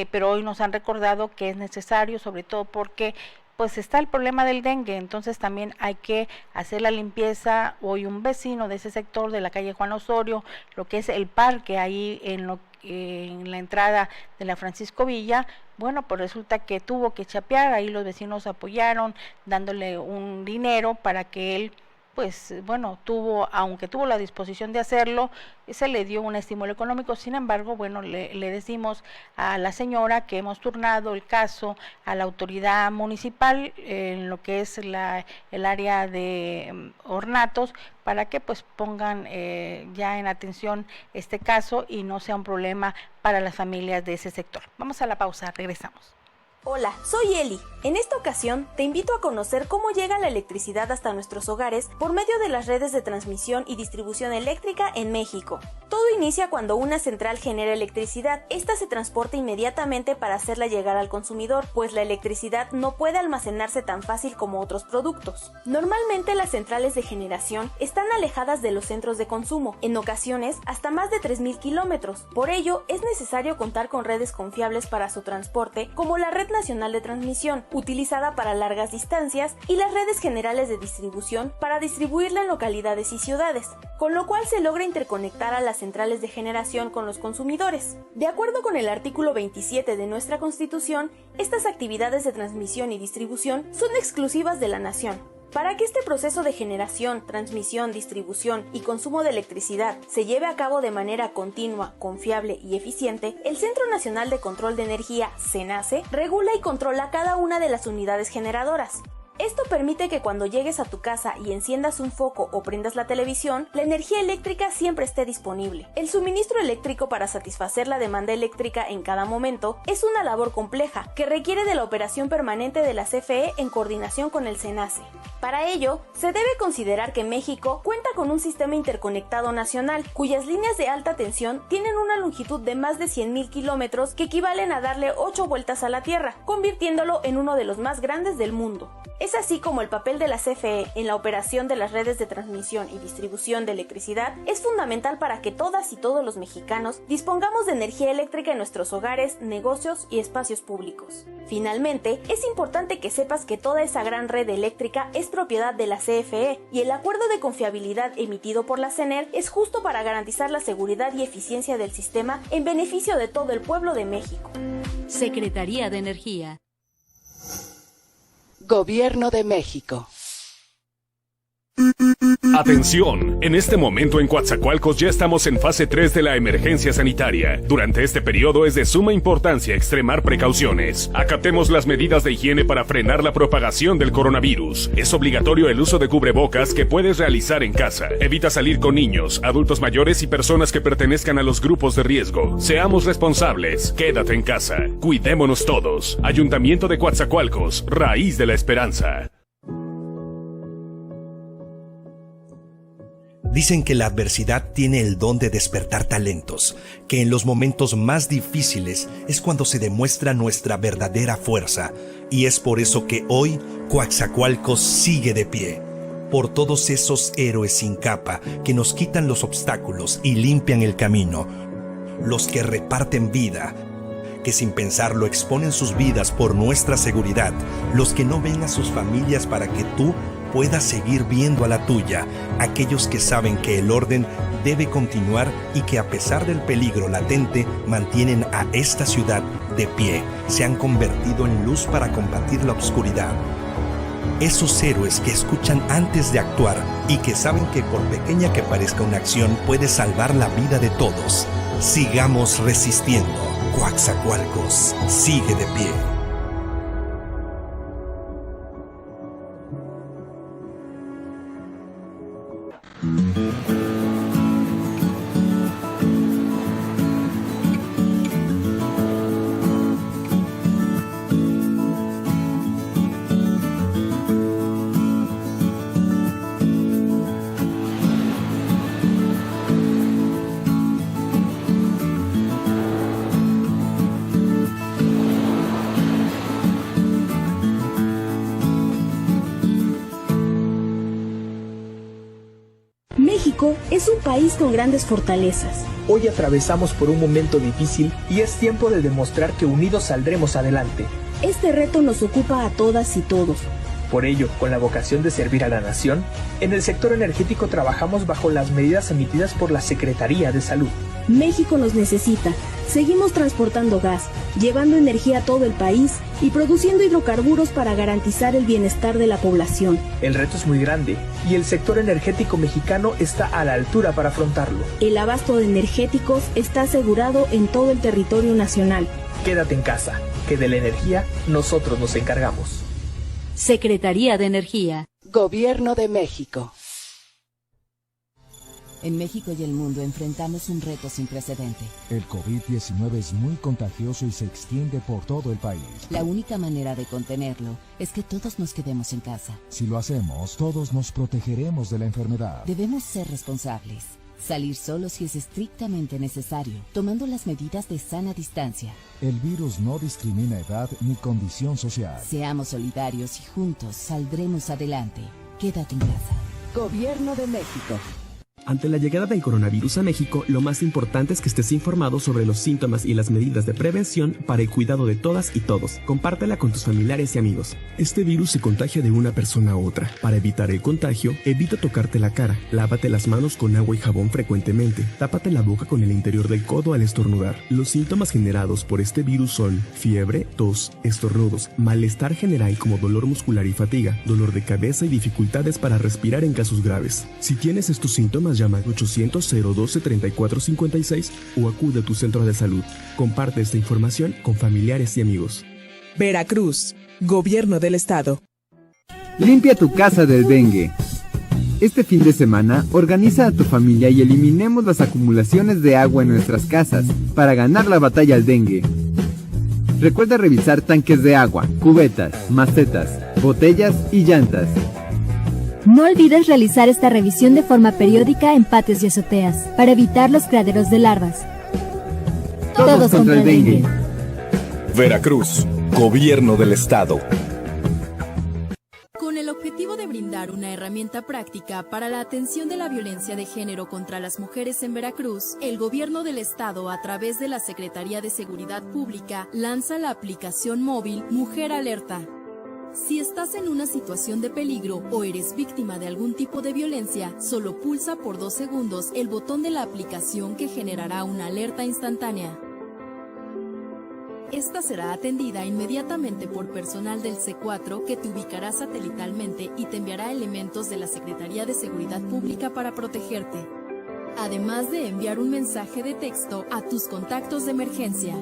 pero hoy nos han recordado que es necesario, sobre todo porque pues está el problema del dengue, entonces también hay que hacer la limpieza. Hoy un vecino de ese sector de la calle Juan Osorio, lo que es el parque ahí en la entrada de la Francisco Villa, bueno, pues resulta que tuvo que chapear, ahí los vecinos apoyaron dándole un dinero para que él, pues bueno, aunque tuvo la disposición de hacerlo, se le dio un estímulo económico. Sin embargo, bueno, le decimos a la señora que hemos turnado el caso a la autoridad municipal en lo que es el área de ornatos, para que pues pongan ya en atención este caso y no sea un problema para las familias de ese sector. Vamos a la pausa, regresamos.
Hola, soy Eli. En esta ocasión te invito a conocer cómo llega la electricidad hasta nuestros hogares por medio de las redes de transmisión y distribución eléctrica en México. Todo inicia cuando una central genera electricidad. Esta se transporta inmediatamente para hacerla llegar al consumidor, pues la electricidad no puede almacenarse tan fácil como otros productos. Normalmente las centrales de generación están alejadas de los centros de consumo, en ocasiones hasta más de 3.000 kilómetros. Por ello, es necesario contar con redes confiables para su transporte, como la Red Nacional de Transmisión, utilizada para largas distancias, y las redes generales de distribución para distribuirla en localidades y ciudades, con lo cual se logra interconectar a las centrales de generación con los consumidores. De acuerdo con el artículo 27 de nuestra Constitución, estas actividades de transmisión y distribución son exclusivas de la nación. Para que este proceso de generación, transmisión, distribución y consumo de electricidad se lleve a cabo de manera continua, confiable y eficiente, el Centro Nacional de Control de Energía, CENACE, regula y controla cada una de las unidades generadoras. Esto permite que cuando llegues a tu casa y enciendas un foco o prendas la televisión, la energía eléctrica siempre esté disponible. El suministro eléctrico para satisfacer la demanda eléctrica en cada momento es una labor compleja que requiere de la operación permanente de la CFE en coordinación con el CENACE. Para ello, se debe considerar que México cuenta con un sistema interconectado nacional, cuyas líneas de alta tensión tienen una longitud de más de 100.000 kilómetros que equivalen a darle 8 vueltas a la Tierra, convirtiéndolo en uno de los más grandes del mundo. Es así como el papel de la CFE en la operación de las redes de transmisión y distribución de electricidad es fundamental para que todas y todos los mexicanos dispongamos de energía eléctrica en nuestros hogares, negocios y espacios públicos. Finalmente, es importante que sepas que toda esa gran red eléctrica es propiedad de la CFE y el acuerdo de confiabilidad emitido por la CENER es justo para garantizar la seguridad y eficiencia del sistema en beneficio de todo el pueblo de México.
Secretaría de Energía.
Gobierno de México.
Atención, en este momento en Coatzacoalcos ya estamos en fase 3 de la emergencia sanitaria. Durante este periodo es de suma importancia extremar precauciones. Acatemos las medidas de higiene para frenar la propagación del coronavirus. Es obligatorio el uso de cubrebocas que puedes realizar en casa. Evita salir con niños, adultos mayores y personas que pertenezcan a los grupos de riesgo. Seamos responsables. Quédate en casa. Cuidémonos todos. Ayuntamiento de Coatzacoalcos, raíz de la esperanza.
Dicen que la adversidad tiene el don de despertar talentos, que en los momentos más difíciles es cuando se demuestra nuestra verdadera fuerza, y es por eso que hoy Coatzacoalcos sigue de pie, por todos esos héroes sin capa que nos quitan los obstáculos y limpian el camino, los que reparten vida, que sin pensarlo exponen sus vidas por nuestra seguridad, los que no ven a sus familias para que tú puedas seguir viendo a la tuya, aquellos que saben que el orden debe continuar y que a pesar del peligro latente mantienen a esta ciudad de pie, se han convertido en luz para combatir la oscuridad. Esos héroes que escuchan antes de actuar y que saben que por pequeña que parezca una acción puede salvar la vida de todos. Sigamos resistiendo. Coatzacoalcos sigue de pie.
México es un país con grandes fortalezas.
Hoy atravesamos por un momento difícil y es tiempo de demostrar que unidos saldremos adelante.
Este reto nos ocupa a todas y todos.
Por ello, con la vocación de servir a la nación, en el sector energético trabajamos bajo las medidas emitidas por la Secretaría de Salud.
México nos necesita. Seguimos transportando gas, llevando energía a todo el país y produciendo hidrocarburos para garantizar el bienestar de la población.
El reto es muy grande y el sector energético mexicano está a la altura para afrontarlo.
El abasto de energéticos está asegurado en todo el territorio nacional.
Quédate en casa, que de la energía nosotros nos encargamos.
Secretaría de Energía.
Gobierno de México.
En México y el mundo enfrentamos un reto sin precedente.
El COVID-19 es muy contagioso y se extiende por todo el país.
La única manera de contenerlo es que todos nos quedemos en casa.
Si lo hacemos, todos nos protegeremos de la enfermedad.
Debemos ser responsables. Salir solo si es estrictamente necesario, tomando las medidas de sana distancia.
El virus no discrimina edad ni condición social.
Seamos solidarios y juntos saldremos adelante. Quédate en casa.
Gobierno de México.
Ante la llegada del coronavirus a México, lo más importante es que estés informado sobre los síntomas y las medidas de prevención para el cuidado de todas y todos. Compártela con tus familiares y amigos. Este virus se contagia de una persona a otra. Para evitar el contagio, evita tocarte la cara. Lávate las manos con agua y jabón frecuentemente. Tápate la boca con el interior del codo al estornudar. Los síntomas generados por este virus son fiebre, tos, estornudos, malestar general como dolor muscular y fatiga, dolor de cabeza y dificultades para respirar en casos graves. Si tienes estos síntomas, llama al 800-012-3456 o acude a tu centro de salud. Comparte esta información con familiares y amigos.
Veracruz, Gobierno del Estado.
Limpia tu casa del dengue. Este fin de semana, organiza a tu familia y eliminemos las acumulaciones de agua en nuestras casas para ganar la batalla al dengue. Recuerda revisar tanques de agua, cubetas, macetas, botellas y llantas.
No olvides realizar esta revisión de forma periódica en patios y azoteas para evitar los criaderos de larvas.
Todos contra el dengue.
Veracruz, Gobierno del Estado.
Con el objetivo de brindar una herramienta práctica para la atención de la violencia de género contra las mujeres en Veracruz, el Gobierno del Estado, a través de la Secretaría de Seguridad Pública, lanza la aplicación móvil Mujer Alerta. Si estás en una situación de peligro o eres víctima de algún tipo de violencia, solo pulsa por 2 segundos el botón de la aplicación que generará una alerta instantánea. Esta será atendida inmediatamente por personal del C4 que te ubicará satelitalmente y te enviará elementos de la Secretaría de Seguridad Pública para protegerte, además de enviar un mensaje de texto a tus contactos de emergencia.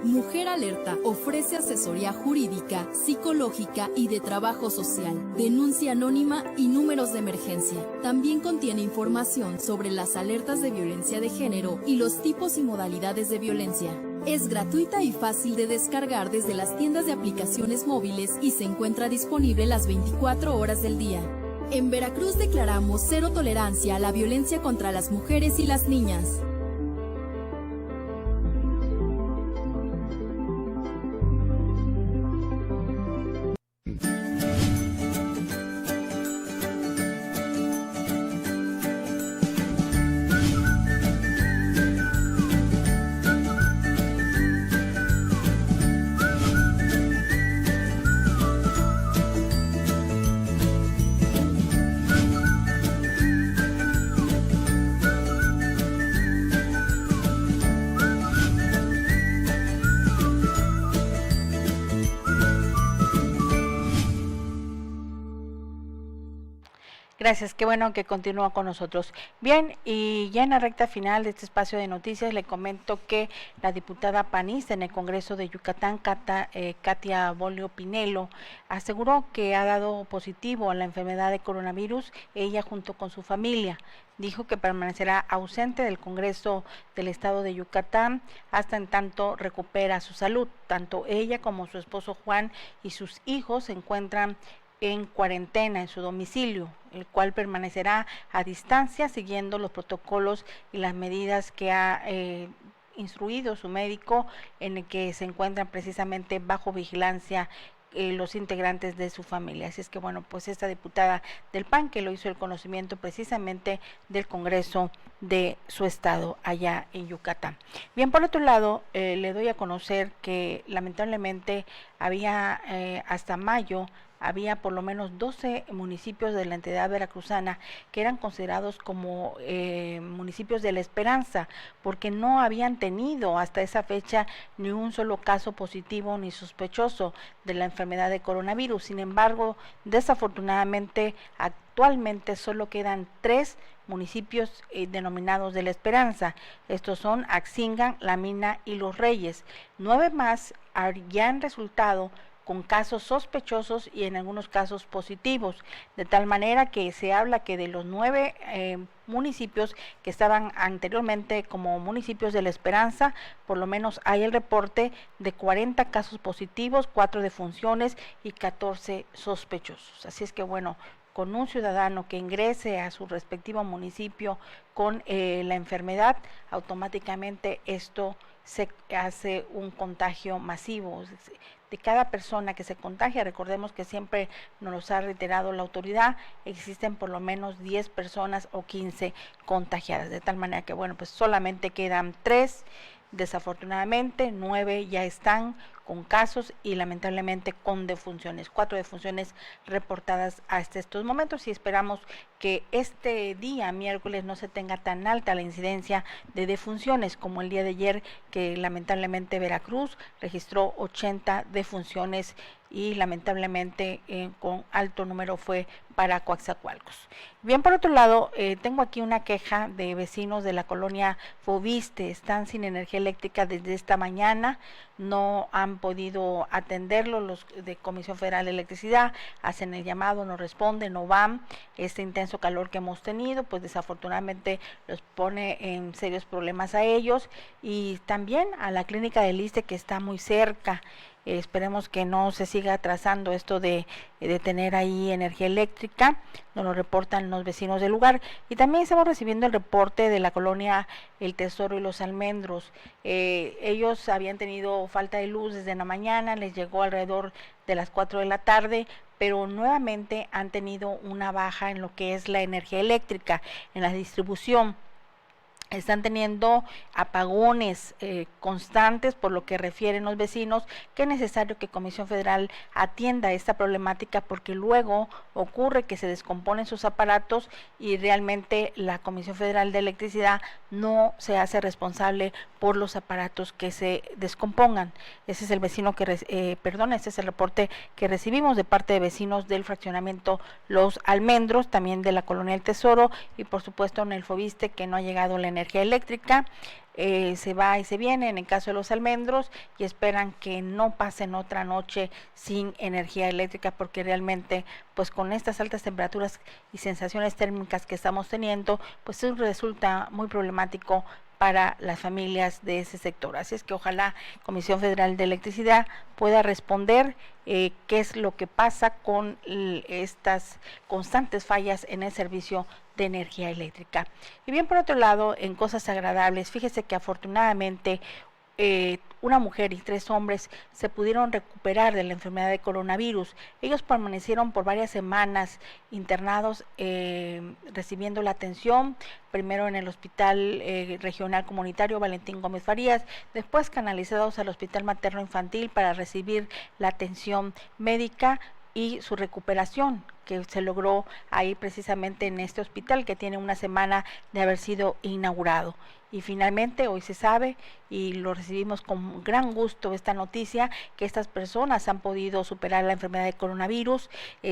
Mujer Alerta ofrece asesoría jurídica, psicológica y de trabajo social, denuncia anónima y números de emergencia. También contiene información sobre las alertas de violencia de género y los tipos y modalidades de violencia. Es gratuita y fácil de descargar desde las tiendas de aplicaciones móviles y se encuentra disponible las 24 horas del día. En Veracruz declaramos cero tolerancia a la violencia contra las mujeres y las niñas.
Gracias, qué bueno que continúa con nosotros. Bien, y ya en la recta final de este espacio de noticias le comento que la diputada panista en el Congreso de Yucatán, Katia Bolio Pinelo, aseguró que ha dado positivo a la enfermedad de coronavirus, ella junto con su familia. Dijo que permanecerá ausente del Congreso del Estado de Yucatán hasta en tanto recupera su salud. Tanto ella como su esposo Juan y sus hijos se encuentran en cuarentena en su domicilio, el cual permanecerá a distancia siguiendo los protocolos y las medidas que ha instruido su médico, en el que se encuentran precisamente bajo vigilancia los integrantes de su familia. Así es que bueno, pues esta diputada del PAN que lo hizo el conocimiento precisamente del Congreso de su estado allá en Yucatán. Bien, por otro lado, le doy a conocer que lamentablemente había hasta mayo había por lo menos 12 municipios de la entidad veracruzana que eran considerados como municipios de la esperanza, porque no habían tenido hasta esa fecha ni un solo caso positivo ni sospechoso de la enfermedad de coronavirus. Sin embargo, desafortunadamente, actualmente solo quedan 3 municipios denominados de la esperanza. Estos son Axingan, La Mina y Los Reyes. 9 más ya han resultado con casos sospechosos y en algunos casos positivos, de tal manera que se habla que de los 9 municipios que estaban anteriormente como municipios de la esperanza, por lo menos hay el reporte de 40 casos positivos, 4 defunciones y 14 sospechosos. Así es que bueno, con un ciudadano que ingrese a su respectivo municipio con la enfermedad, automáticamente esto se hace un contagio masivo. De cada persona que se contagia, recordemos que siempre nos ha reiterado la autoridad, existen por lo menos 10 personas o 15 contagiadas, de tal manera que bueno, pues solamente quedan 3, desafortunadamente 9 ya están con casos y lamentablemente con defunciones, 4 defunciones reportadas hasta estos momentos, y esperamos que este día, miércoles, no se tenga tan alta la incidencia de defunciones como el día de ayer, que lamentablemente Veracruz registró 80 defunciones y lamentablemente con alto número fue para Coatzacoalcos. Bien, por otro lado, tengo aquí una queja de vecinos de la colonia Fobiste. Están sin energía eléctrica desde esta mañana, no han podido atenderlo los de Comisión Federal de Electricidad, hacen el llamado, no responden, no van. Este intenso calor que hemos tenido, pues desafortunadamente los pone en serios problemas a ellos y también a la clínica del ISSSTE que está muy cerca. Esperemos que no se siga atrasando esto de tener ahí energía eléctrica, nos lo reportan los vecinos del lugar. Y también estamos recibiendo el reporte de la colonia El Tesoro y Los Almendros. Ellos habían tenido falta de luz desde la mañana, les llegó alrededor de las 4 de la tarde, pero nuevamente han tenido una baja en lo que es la energía eléctrica, en la distribución. están teniendo apagones constantes, por lo que refieren los vecinos que es necesario que Comisión Federal atienda esta problemática, porque luego ocurre que se descomponen sus aparatos y realmente la Comisión Federal de Electricidad no se hace responsable por los aparatos que se descompongan. Ese es el vecino que ese es el reporte que recibimos de parte de vecinos del fraccionamiento Los Almendros, también de la Colonia El Tesoro y por supuesto en el Fobiste, que no ha llegado la energía eléctrica. Se va y se viene en el caso de Los Almendros y esperan que no pasen otra noche sin energía eléctrica, porque realmente pues con estas altas temperaturas y sensaciones térmicas que estamos teniendo, pues eso resulta muy problemático para las familias de ese sector. Así es que ojalá Comisión Federal de Electricidad pueda responder qué es lo que pasa con estas constantes fallas en el servicio de energía eléctrica. Y bien, por otro lado, en cosas agradables, fíjese que afortunadamente una mujer y 3 hombres se pudieron recuperar de la enfermedad de coronavirus. Ellos permanecieron por varias semanas internados recibiendo la atención, primero en el Hospital Regional Comunitario Valentín Gómez Farías, después canalizados al Hospital Materno Infantil para recibir la atención médica y su recuperación, que se logró ahí precisamente en este hospital que tiene una semana de haber sido inaugurado. Y finalmente hoy se sabe, y lo recibimos con gran gusto esta noticia, que estas personas han podido superar la enfermedad de coronavirus.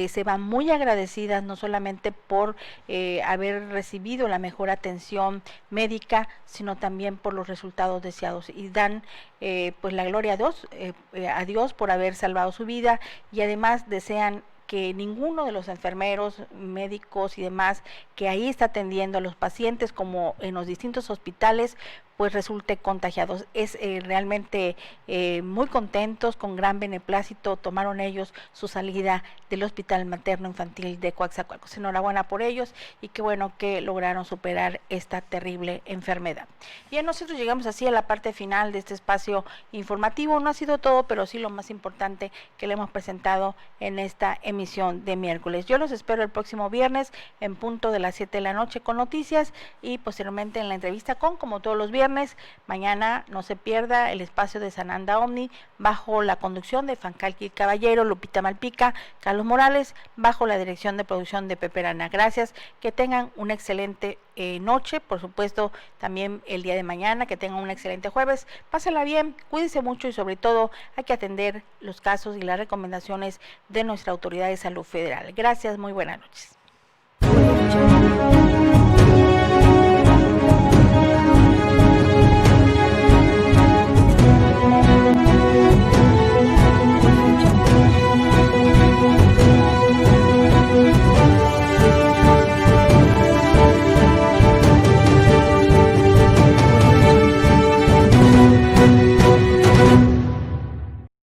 Se van muy agradecidas no solamente por haber recibido la mejor atención médica, sino también por los resultados deseados, y dan pues la gloria a Dios por haber salvado su vida, y además desean que ninguno de los enfermeros, médicos y demás que ahí está atendiendo a los pacientes, como en los distintos hospitales, pues resulte contagiados. Es realmente muy contentos, con gran beneplácito tomaron ellos su salida del Hospital Materno Infantil de Coatzacoalcos. Enhorabuena por ellos y qué bueno que lograron superar esta terrible enfermedad. Bien, nosotros llegamos así a la parte final de este espacio informativo. No ha sido todo, pero sí lo más importante que le hemos presentado en esta emisión de miércoles. Yo los espero el próximo viernes en punto de las 7 de la noche con noticias y posteriormente en la entrevista como todos los viernes. Mañana no se pierda el espacio de Sananda Omni bajo la conducción de Fancalqui Caballero, Lupita Malpica, Carlos Morales, bajo la dirección de producción de Pepe Arana. Gracias, que tengan una excelente noche, por supuesto también el día de mañana, que tengan un excelente jueves, pásenla bien, cuídense mucho y sobre todo hay que atender los casos y las recomendaciones de nuestra Autoridad de Salud Federal. Gracias, muy buenas noches.